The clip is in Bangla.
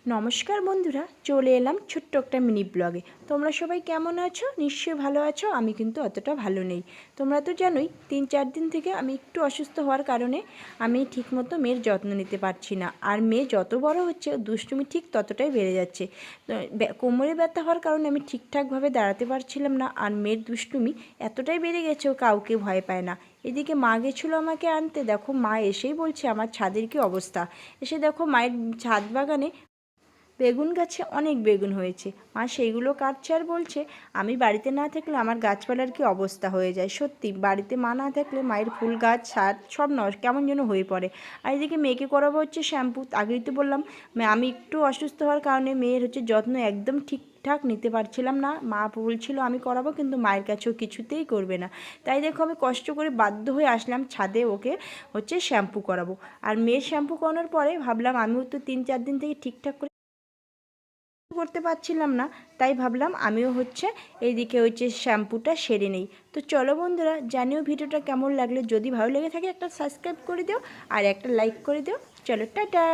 নমস্কার বন্ধুরা, চলে এলাম ছোট্ট একটা মিনি ব্লগে। তোমরা সবাই কেমন আছো? নিশ্চয়ই ভালো আছো। আমি কিন্তু অতটা ভালো নেই। তোমরা তো জানোই 3-4 দিন থেকে আমি একটু অসুস্থ হওয়ার কারণে আমি ঠিকমতো মেয়ের যত্ন নিতে পারছি না। আর মেয়ে যত বড় হচ্ছে দুষ্টুমি ঠিক ততটাই বেড়ে যাচ্ছে। কোমরে ব্যথা হওয়ার কারণে আমি ঠিকঠাকভাবে দাঁড়াতে পারছিলাম না। আর মেয়ের দুষ্টুমি এতটাই বেড়ে গেছে, ও কাউকে ভয় পায় না। এদিকে মা গেছিলো আমাকে আনতে, দেখো মা এসেই বলছে আমার ছাদের কী অবস্থা। এসে দেখো মায়ের ছাদ বাগানে বেগুন গাছে অনেক বেগুন হয়েছে। মা সেইগুলো কাটছে আর বলছে আমি বাড়িতে না থাকলে আমার গাছপালার কি অবস্থা হয়ে যায়। সত্যি বাড়িতে মা না থাকলে মায়ের ফুল গাছ ছাদ সব কেমন যেন হয়ে পড়ে। আর এদিকে মেয়েকে করাবো হচ্ছে শ্যাম্পু। আগেই তো বললাম আমি একটু অসুস্থ হওয়ার কারণে মেয়ের হচ্ছে যত্ন একদম ঠিকঠাক নিতে পারছিলাম না। মা বলছিল আমি করাবো, কিন্তু মায়ের কাছেও কিছুতেই করবে না। তাই দেখো আমি কষ্ট করে বাধ্য হয়ে আসলাম ছাদে ওকে হচ্ছে শ্যাম্পু করাবো। আর মেয়ের শ্যাম্পু করানোর পরে ভাবলাম আমিও তো 3-4 দিন থেকে ঠিকঠাক করে করতে পারছিলাম না, তাই ভাবলাম আমিও হচ্ছে এইদিকে হচ্ছে শ্যাম্পুটা সেরে নেই। তো চলো বন্ধুরা, জানিও ভিডিওটা কেমন লাগলে। যদি ভালো লেগে থাকে একটা সাবস্ক্রাইব করে দিও আর একটা লাইক করে দিও। চলো টাটা।